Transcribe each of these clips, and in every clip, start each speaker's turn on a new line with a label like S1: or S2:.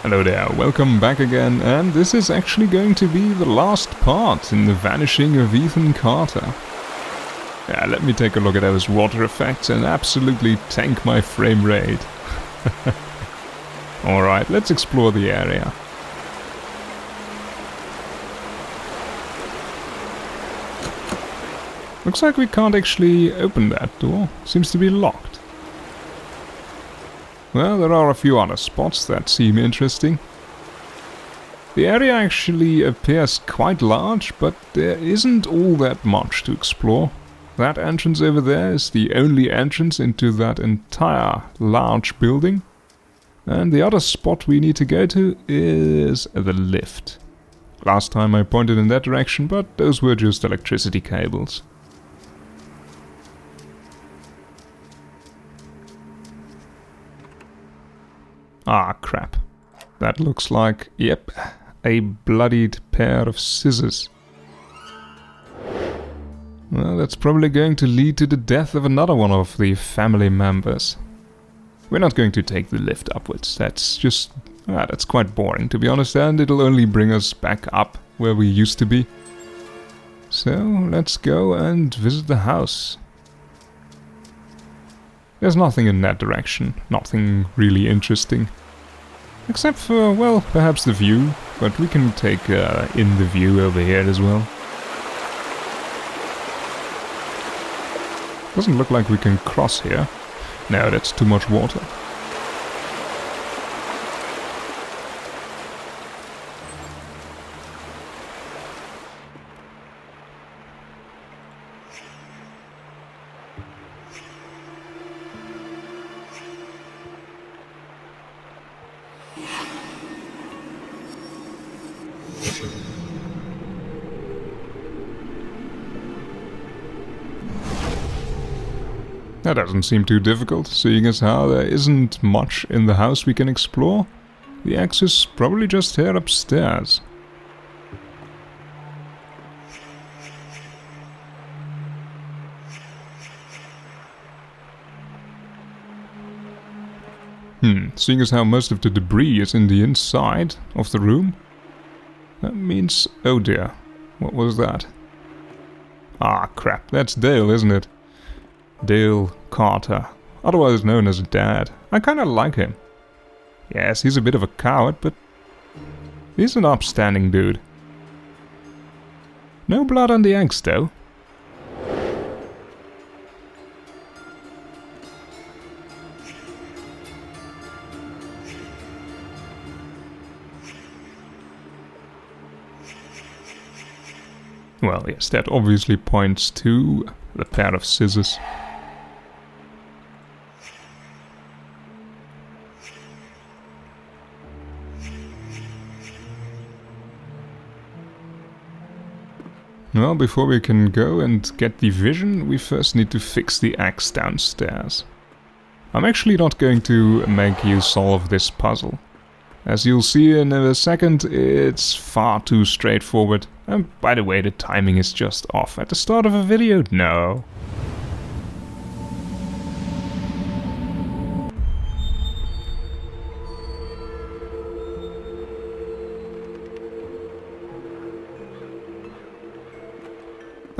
S1: Hello there, welcome back again, and this is actually going to be the last part in the Vanishing of Ethan Carter. Yeah, let me take a look at those water effects and absolutely tank my frame rate. Alright, let's explore the area. Looks like we can't actually open that door, seems to be locked. Well, there are a few other spots that seem interesting. The area actually appears quite large, but there isn't all that much to explore. That entrance over there is the only entrance into that entire large building. And the other spot we need to go to is the lift. Last time I pointed in that direction, but those were just electricity cables. Ah, crap. That looks like, yep, a bloodied pair of scissors. Well, that's probably going to lead to the death of another one of the family members. We're not going to take the lift upwards. That's just... that's quite boring, to be honest, and it'll only bring us back up where we used to be. So, let's go and visit the house. There's nothing in that direction, nothing really interesting. Except for, well, perhaps the view, but we can take in the view over here as well. Doesn't look like we can cross here. No, that's too much water. That doesn't seem too difficult, seeing as how there isn't much in the house we can explore. The axe is probably just here upstairs. Seeing as how most of the debris is in the inside of the room, that means... oh dear, what was that? Ah, crap, that's Dale, isn't it? Dale Carter, otherwise known as Dad. I kinda like him. Yes, he's a bit of a coward, but he's an upstanding dude. No blood on the axe, though. Well, yes, that obviously points to the pair of scissors. Well, before we can go and get the vision, we first need to fix the axe downstairs. I'm actually not going to make you solve this puzzle. As you'll see in a second, it's far too straightforward. And by the way, the timing is just off. At the start of a video? No.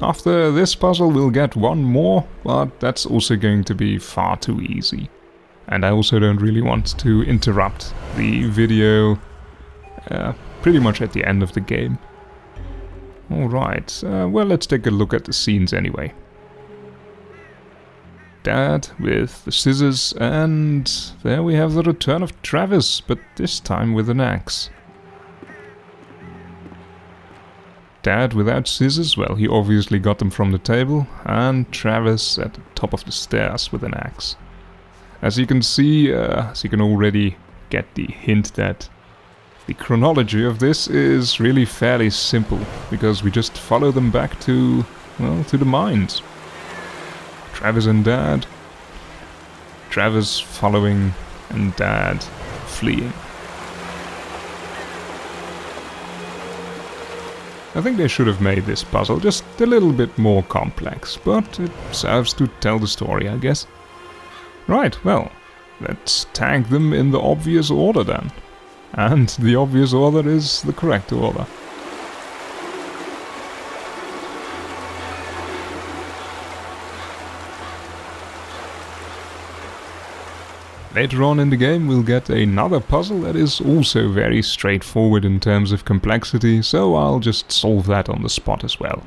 S1: After this puzzle we'll get one more, but that's also going to be far too easy. And I also don't really want to interrupt the video pretty much at the end of the game. Alright, well, let's take a look at the scenes anyway. Dad with the scissors, and there we have the return of Travis, but this time with an axe. Dad without scissors, well, he obviously got them from the table, and Travis at the top of the stairs with an axe. As you can see, as you can already get the hint that the chronology of this is really fairly simple, because we just follow them back to, well, to the mines. Travis and Dad. Travis following and Dad fleeing. I think they should have made this puzzle just a little bit more complex, but it serves to tell the story, I guess. Right, well, let's tag them in the obvious order then. And the obvious order is the correct order. Later on in the game we'll get another puzzle that is also very straightforward in terms of complexity, so I'll just solve that on the spot as well.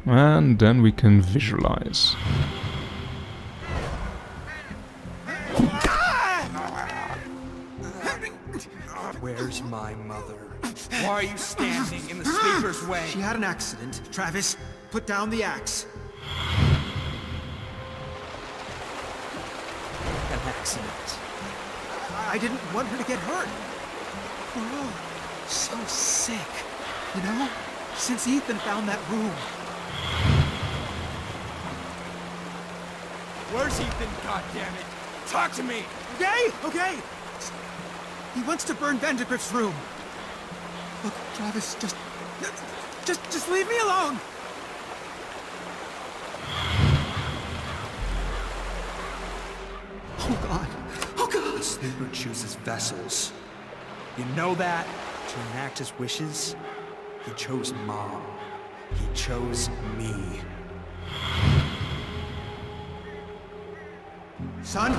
S1: And then we can visualize.
S2: Where's my mother? Why are you standing in the sleeper's way?
S3: She had an accident. Travis, put down the axe.
S2: An accident.
S3: I didn't want her to get hurt. We're all so sick, you know? Since Ethan found that room.
S2: Where's Ethan, goddammit? Talk to me!
S3: Okay, okay. He wants to burn Vandergrift's room. Look, Travis, just leave me alone. Oh God, oh God.
S2: The sleeper chooses vessels. You know that? To enact his wishes? He chose Mom. He chose me.
S3: Son,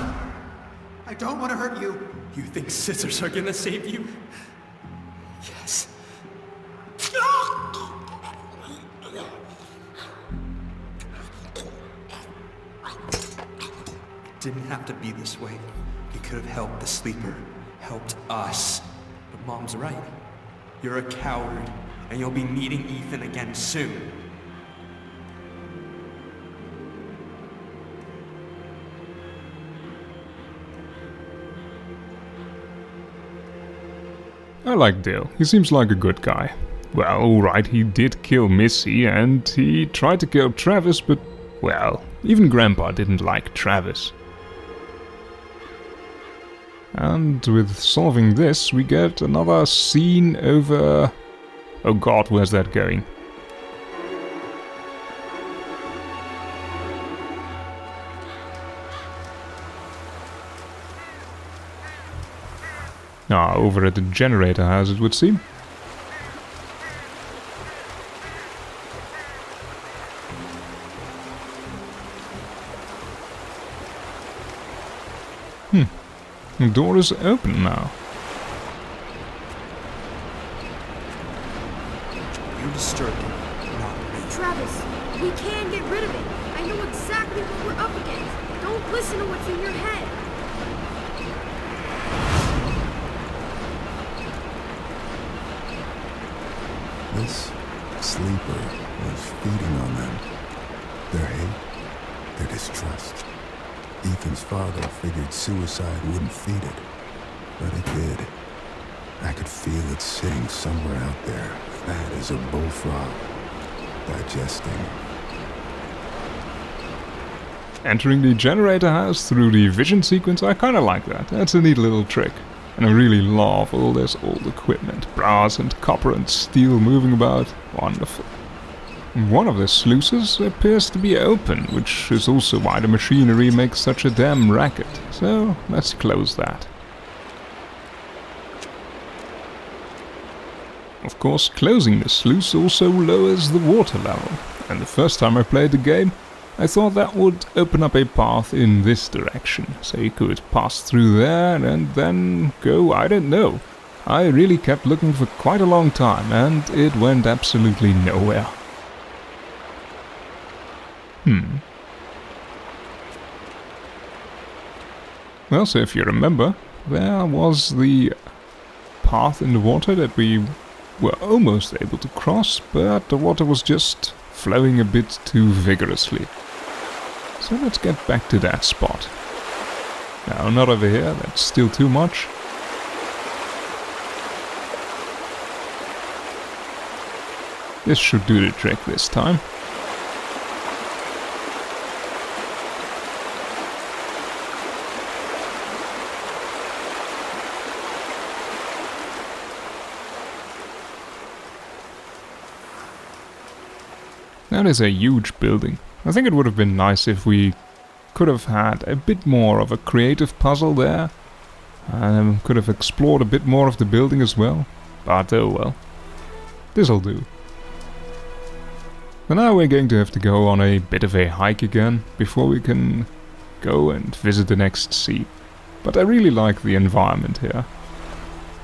S3: I don't want to hurt you.
S2: You think scissors are gonna save you?
S3: Yes.
S2: It didn't have to be this way. You could have helped the sleeper, helped us. But Mom's right. You're a coward, and you'll be meeting Ethan again soon.
S1: I like Dale, he seems like a good guy. Well, alright, he did kill Missy and he tried to kill Travis, but, well, even Grandpa didn't like Travis. And with solving this, we get another scene over... Oh god, where's that going? Ah, over at the generator house it would seem. The door is open now.
S2: You disturbed him, not me.
S4: Travis, we can get rid of it. I know exactly what we're up against. Don't listen to what's in your head.
S5: This sleeper was feeding on them. Their hate, their distrust. Ethan's father figured suicide wouldn't feed it, but it did. I could feel it sitting somewhere out there, fat as a bullfrog, digesting.
S1: Entering the generator house through the vision sequence, I kinda like that. That's a neat little trick. And I really love all this old equipment. Brass and copper and steel moving about. Wonderful. One of the sluices appears to be open, which is also why the machinery makes such a damn racket. So, let's close that. Of course, closing the sluice also lowers the water level. And the first time I played the game, I thought that would open up a path in this direction. So you could pass through there and then go, I don't know. I really kept looking for quite a long time and it went absolutely nowhere. Well, so if you remember, there was the path in the water that we were almost able to cross, but the water was just flowing a bit too vigorously. So let's get back to that spot. No, not over here, that's still too much. This should do the trick this time. That is a huge building. I think it would have been nice if we could have had a bit more of a creative puzzle there. Could have explored a bit more of the building as well. But oh well. This'll do. So now we're going to have to go on a bit of a hike again before we can go and visit the next sea. But I really like the environment here.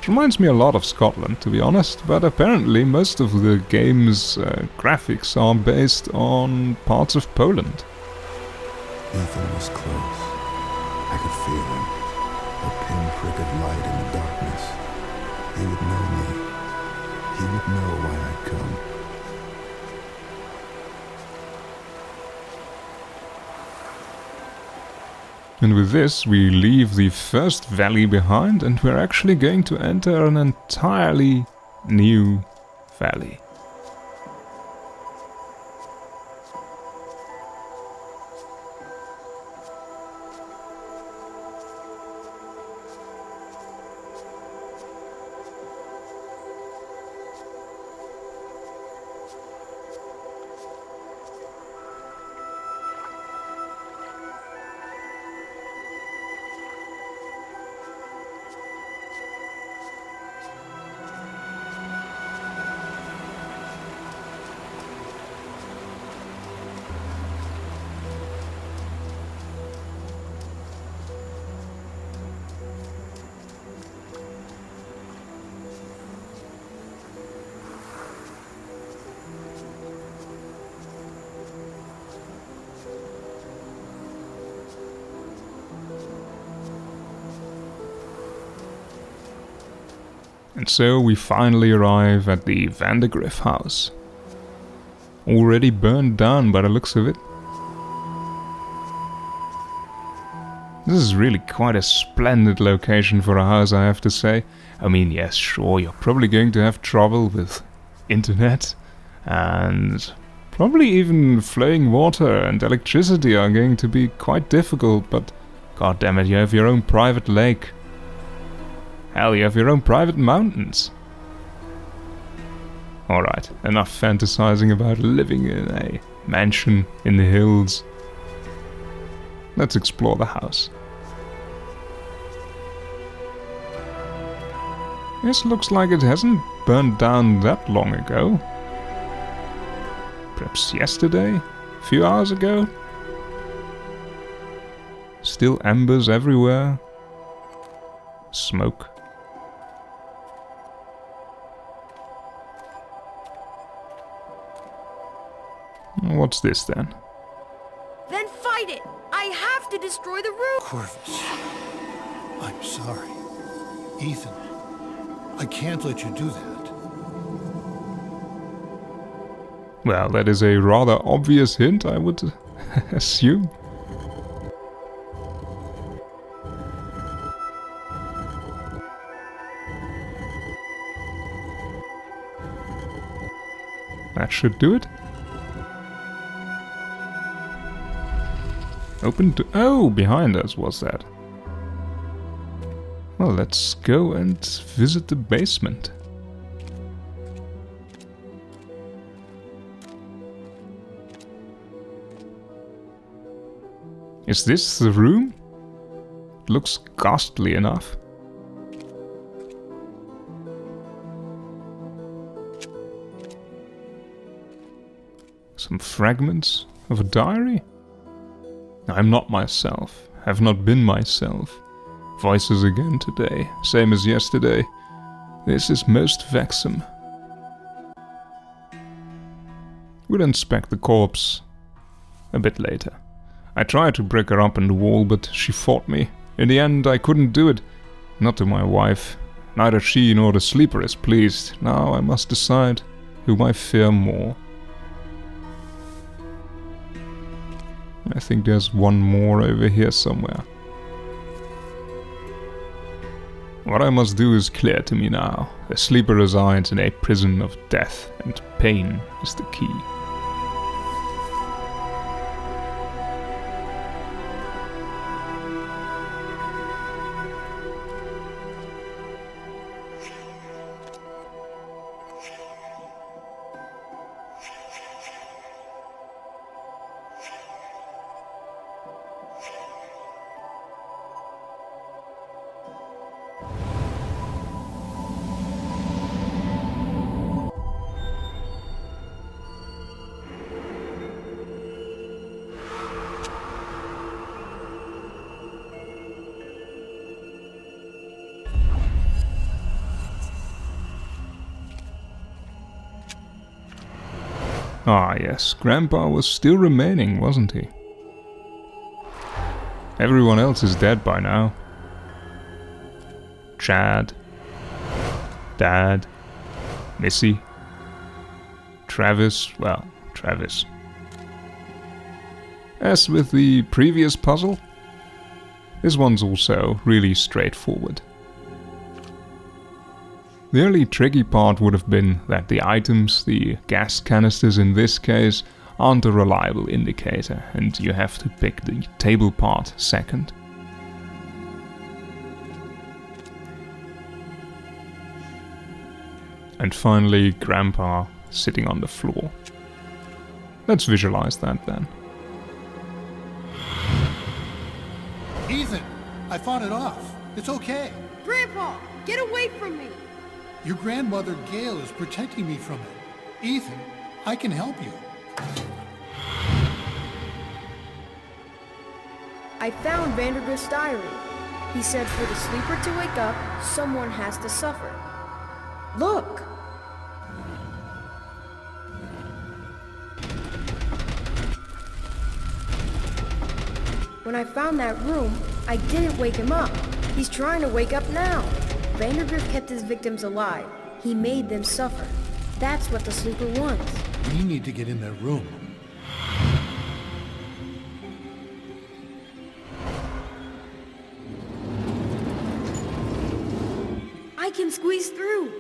S1: It reminds me a lot of Scotland, to be honest, but apparently most of the game's graphics are based on parts of Poland.
S5: Ethan was close. I could feel him. A pinprick of light in the darkness. He would know me. He would know why I'd come.
S1: And with this we leave the first valley behind and we're actually going to enter an entirely new valley. And so we finally arrive at the Vandergriff house. Already burned down by the looks of it. This is really quite a splendid location for a house, I have to say. I mean, yes, sure, you're probably going to have trouble with internet. And probably even flowing water and electricity are going to be quite difficult, but god damn it, you have your own private lake. Hell, you have your own private mountains. Alright, enough fantasizing about living in a mansion in the hills. Let's explore the house. This looks like it hasn't burned down that long ago. Perhaps yesterday? A few hours ago? Still embers everywhere. Smoke. What's this then?
S4: Then fight it! I have to destroy the roof!
S6: Corvus, I'm sorry. Ethan, I can't let you do that.
S1: Well, that is a rather obvious hint, I would assume. That should do it. Open to... Oh, behind us was that. Well, let's go and visit the basement. Is this the room? It looks ghastly enough. Some fragments of a diary? I'm not myself, have not been myself. Voices again today, same as yesterday. This is most vexing. We'll inspect the corpse a bit later. I tried to break her up in the wall, but she fought me. In the end, I couldn't do it. Not to my wife. Neither she nor the sleeper is pleased. Now I must decide whom I fear more. I think there's one more over here somewhere. What I must do is clear to me now. The sleeper resides in a prison of death, and pain is the key. Ah yes, Grandpa was still remaining, wasn't he? Everyone else is dead by now. Chad, Dad, Missy, Travis, well, Travis. As with the previous puzzle, this one's also really straightforward. The only tricky part would have been that the items, the gas canisters in this case, aren't a reliable indicator, and you have to pick the table part second. And finally, Grandpa sitting on the floor. Let's visualize that then.
S6: Ethan, I fought it off. It's okay.
S4: Grandpa, get away from me!
S6: Your grandmother Gail is protecting me from it. Ethan, I can help you.
S4: I found Vandergrift's diary. He said for the sleeper to wake up, someone has to suffer. Look! When I found that room, I didn't wake him up. He's trying to wake up now. Vandergrift kept his victims alive. He made them suffer. That's what the sleeper wants.
S6: We need to get in that room.
S4: I can squeeze through.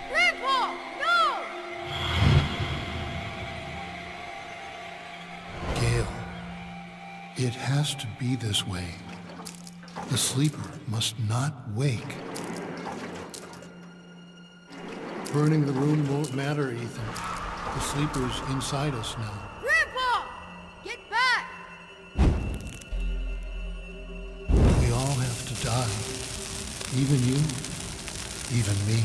S4: Grandpa, no!
S6: Gail, it has to be this way. The sleeper must not wake. Burning the room won't matter, Ethan. The sleeper's inside us now.
S4: Grandpa! Get back!
S6: We all have to die. Even you, even me.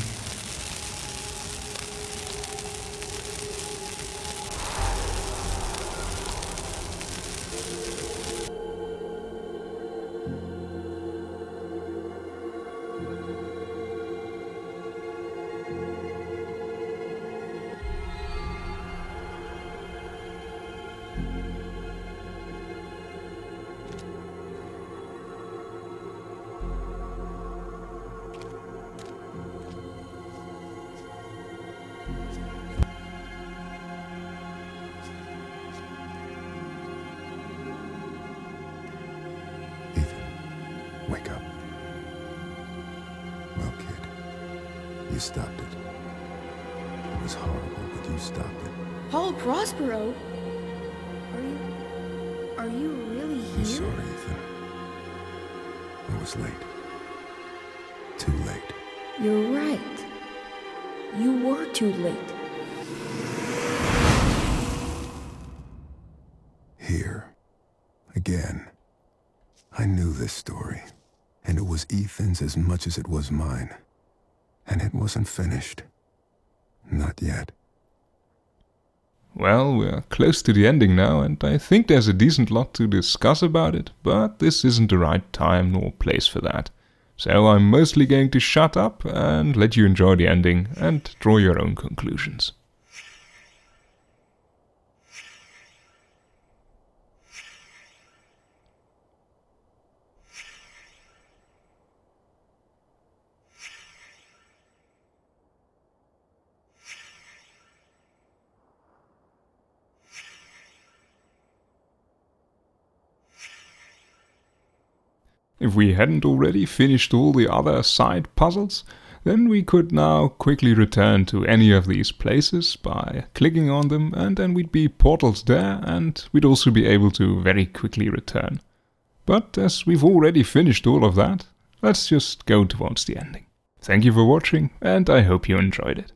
S5: Wake up. Well, kid, you stopped it. It was horrible, but you stopped it.
S4: Paul Prospero? Are you really
S5: I'm
S4: here?
S5: sorry, Ethan. I was late. Too late.
S4: You're right. You were too late.
S5: Here. Again. I knew this story. And it was Ethan's as much as it was mine. And it wasn't finished. Not yet.
S1: Well, we're close to the ending now, and I think there's a decent lot to discuss about it, but this isn't the right time nor place for that. So I'm mostly going to shut up and let you enjoy the ending and draw your own conclusions. If we hadn't already finished all the other side puzzles, then we could now quickly return to any of these places by clicking on them, and then we'd be portals there, and we'd also be able to very quickly return. But as we've already finished all of that, let's just go towards the ending. Thank you for watching, and I hope you enjoyed it.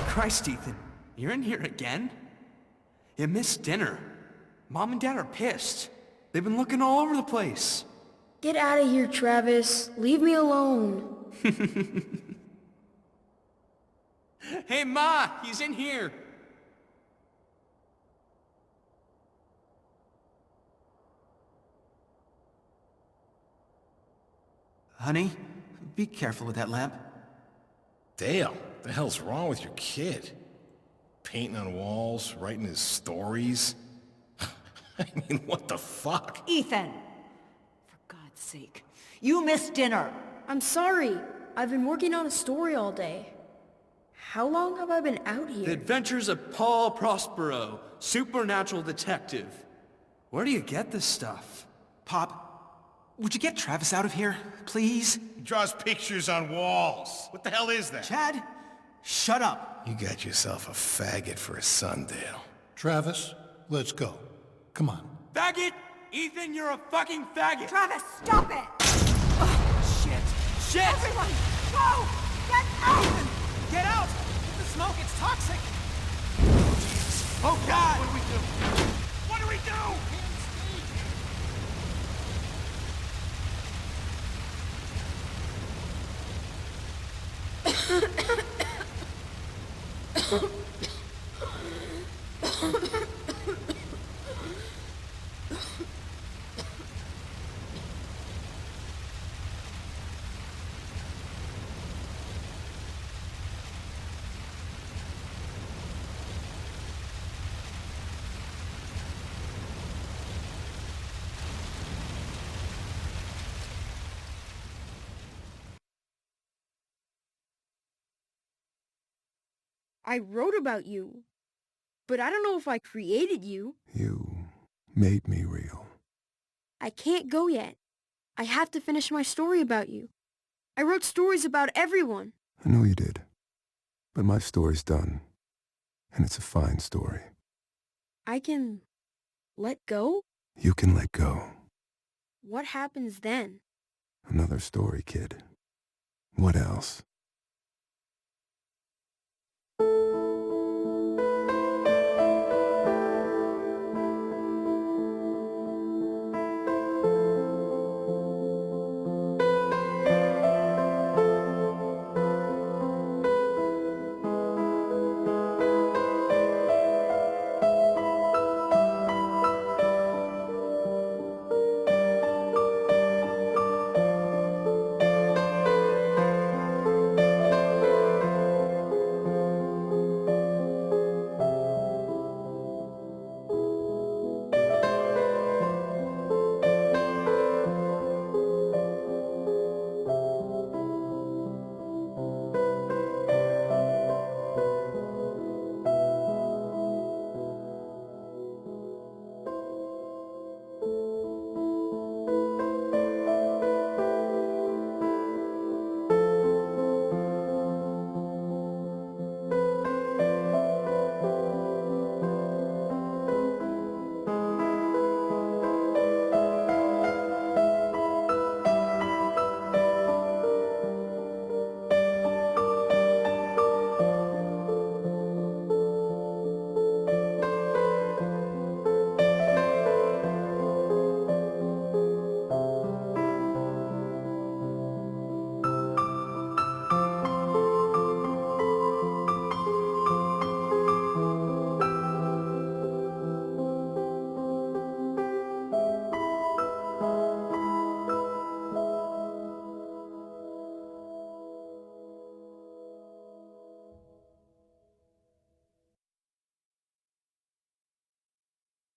S2: Christ, Ethan, you're in here again? You missed dinner. Mom and Dad are pissed. They've been looking all over the place.
S4: Get out of here, Travis. Leave me alone.
S2: Hey, Ma, he's in here.
S3: Honey, be careful with that lamp.
S7: Dale, what the hell's wrong with your kid? Painting on walls, writing his stories. I mean, what the fuck?
S8: Ethan! For God's sake, you missed dinner!
S4: I'm sorry. I've been working on a story all day. How long have I been out
S2: The
S4: here?
S2: Adventures of Paul Prospero, supernatural detective. Where do you get this stuff?
S3: Pop, would you get Travis out of here, please?
S7: He draws pictures on walls. What the hell is that?
S3: Chad, shut up.
S7: You got yourself a faggot for a son, Dale.
S6: Travis, let's go. Come on.
S2: Faggot! Ethan, you're a fucking faggot!
S8: Travis, stop it!
S2: Shit!
S8: Everyone, go! Get out!
S3: Get out! The smoke, it's toxic!
S2: Oh God! What do we do? What do we do?
S4: I wrote about you, but I don't know if I created you.
S5: You made me real.
S4: I can't go yet. I have to finish my story about you. I wrote stories about everyone.
S5: I know you did. But my story's done. And it's a fine story.
S4: I can let go?
S5: You can let go.
S4: What happens then?
S5: Another story, kid. What else?